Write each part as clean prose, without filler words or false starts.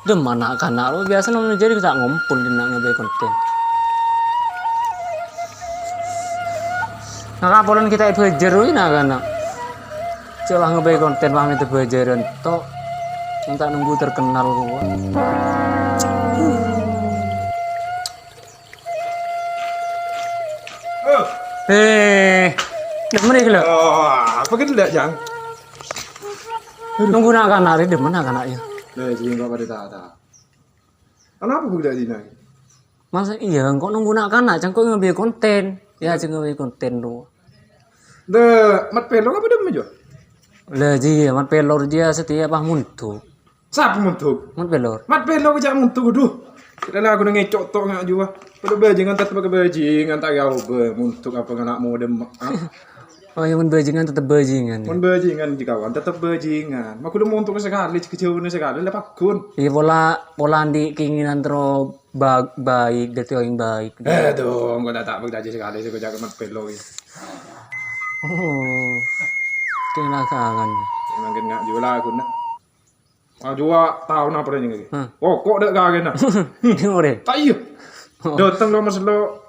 Demen anak-anak lo biasa namanya jadi tak ngumpul di nak ngebai konten. Nah kapolan kita belajar ini anak-anak. Coba ngebai konten paham itu belajaran tok. Minta nunggu terkenal gua. Demen iki lho. Oh, apa gitu dak, Jang? Nunggu nak anak demen anak-anaknya. Nah, jadi enggak pada tak. Kenapa budak dina? Masa iya kok nunggu nak anak cang kok ngebai konten. Ya cang ngebai konten lo. Mat pelo apa dem aja? Lah ji mat pelor dia setiap ah muntu. Siapa muntuk? Mat pelor. Mat pelo ke jak muntuk duh. Kita aku ngecok tok ngak jua. Pada bajingan tetep pakai bajingan tak gau be muntuk apa anakmu dem. Oh yang bajingan tetap bajingan. Mun bajingan di kawan tetep bajingan. Mak udah muntuk sekali kecewanya sekali lepak kun. Iya pola di keinginan terus baik dari yang baik. Tuh, gua tak begaji sekali sih gua jaga mat pelo ini. Oh, kelakangan. Emang kena jual aku nak. Jual tahun apa ini? Oh, kok dak kagen nak? Tengok deh. Tak iya. Datang lo maslo.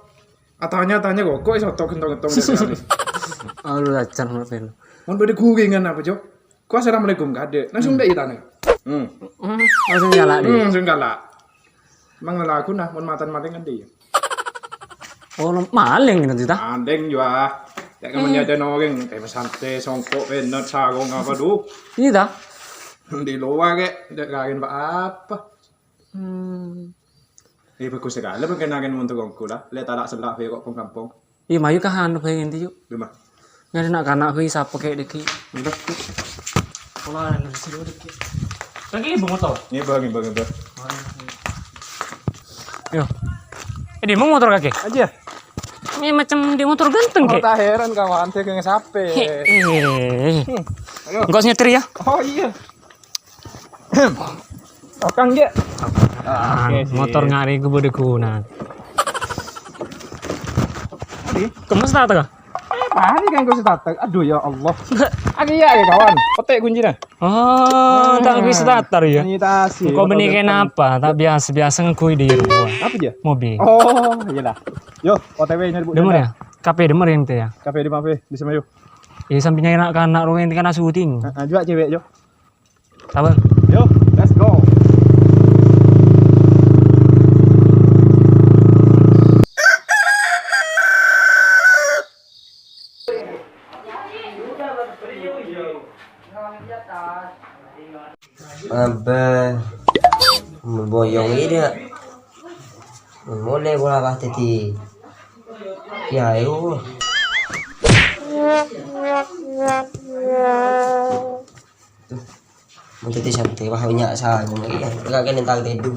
Tanya kok iso tok kentong-kentong sekali. Aduh acan mat pelo. Mun bade kuringan apa, Jo? Ku assalamualaikum kade. Langsung dek itane. Langsung nyala deh. Langsung galak. Mang aku nah mun matan-matan kan dia. Oh, maling nanti dah. Andeng jua. Ya kan menjadi orang kayak santai songkok penet sarung apa du. Iya dah. Di luar kek dek kagen apa. Bagus sekali berkenakan untuk aku lah. Lihat tak selak kok kampung. Iya mayu kahan pengen tu yuk. Lima. Nyari nak kanak aku siapa kayak deki. Udah. Pola ada nasi dulu deki. Lagi ibu motor. Ini bagi. Yo. Ini mau motor kaki? Aja. Ini macam di motor ganteng Oh, kayak. tak heran kawan saya kena sape. Ayo. Enggak nyetir ya? Oh iya. Okang dia. Motor ngari gue boleh guna. Kemas tak tak? Apa nih kan kau starter? Aduh ya Allah. Aki ya kawan. Petik kuncinya. Oh, tak bisa starter ya. Sanitasi. Kau benikan apa? Tak biasa ngekui di rumah. Apa dia? Mobil. Oh, iyalah. Yo, OTW nya Demer ya? KP demer yang ya? KP di Mafe, di sana yuk. Ya sampingnya anak rumah yang kena syuting. Juga cewek yo. Sabar. Yo, let's go. Abah boyong ini mulai bola pasti di ya itu mau jadi santai wah banyak salah nggak kena tentang tidur.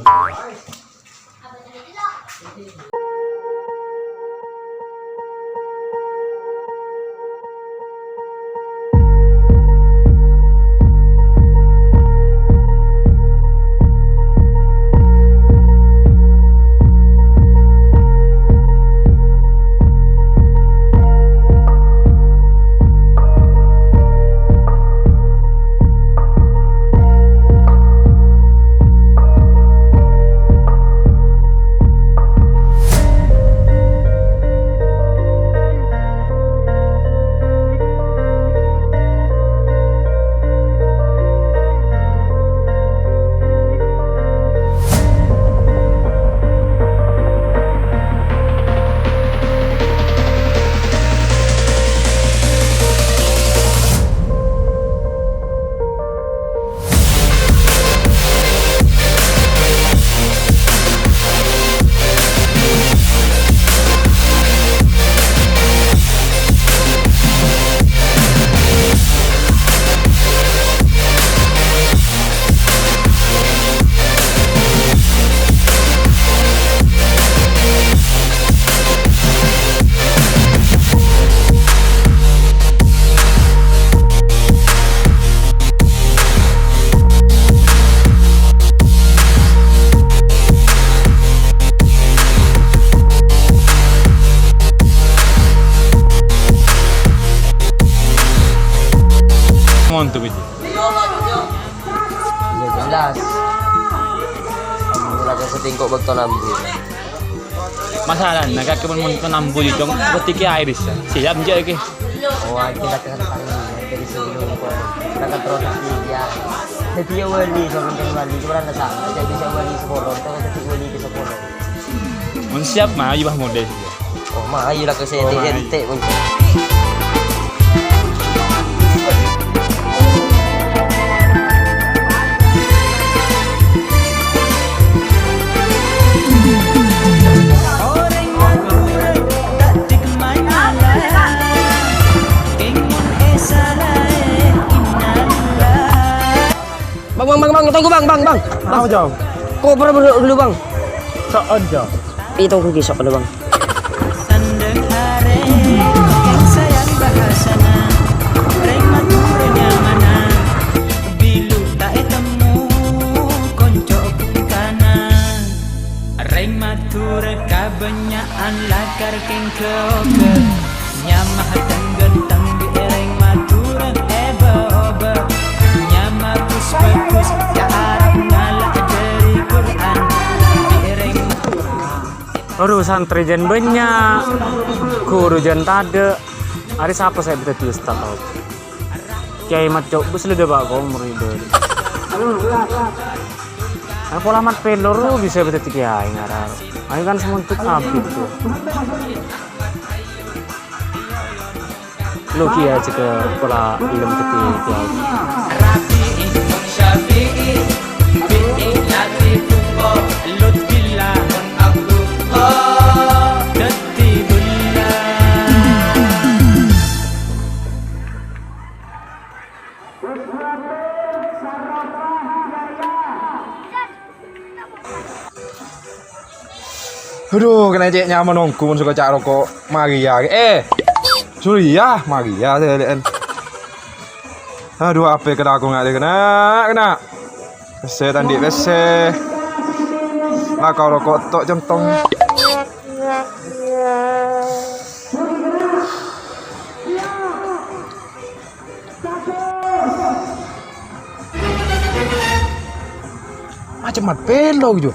Monto gitu. Jelas Lagi setingkok betul nambu. Masalah nak kau pun nambu di dong ketika air bisa. Siap je ke. Oh, kita kan paling dari sebelum kau. Kita kan terus dia. Jadi ya wali seorang kan wali kurang ada sama. Jadi bisa wali sekolah. Kita kan jadi wali ke sekolah. Mun siap mah ibah model. Oh, mah ayolah ke sini ente pun. Bang, tunggu bang. Apa jauh? Kau pernah dulu bang? Tak ada. Itu aku kisah dulu bang. Sandeng hare yang sayang bahasana Remat murnya mana Bilu tak temu konco kana Remat ture kabenyaan lakar keng keoke Nyamah tenggentang di remat ture eba-oba Nyamah kus-kus ya Arab ngalah dari Quran di remat Santri jen banyak, guru jen tade. Hari siapa saya bisa tulis tak tahu. Kiai mat cok bus lu debak kau murid. Aku lamat pelor bisa bisa kiai ngarar. Ayo kan semuntut abid tuh. Lu kiai cek pola ilmu ketika. Rafi'i, Syafi'i, Bi'i, Latifullah, Lutfillah, Abdullah, Datibullah. Aduh, kena cek nyaman nongku mun suka cak rokok Maria. Suria Maria telen. Aduh, apa kena aku nggak kena. Bese tadi bese. Lah kau rokok tok centong. Macam mat pelo gitu.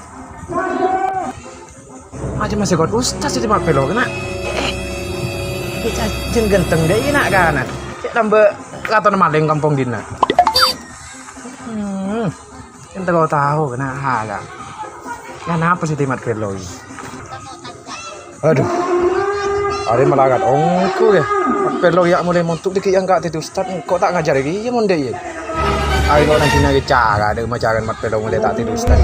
Macam masih kot ustaz itu mat pelo kena. Kita jen genteng deh nak kan. Cek tambah katon maling kampung dina. Ente kau tahu kena haga. Kenapa sih timat pelo ini? Aduh. Ada malakat ongku ya. Mat pelo ya mulai montuk dikit yang gak itu ustaz. Kok tak ngajar lagi ya monde ya. Ayo nanti nagi cara ada macaran mat pelo mulai tak itu ustaz.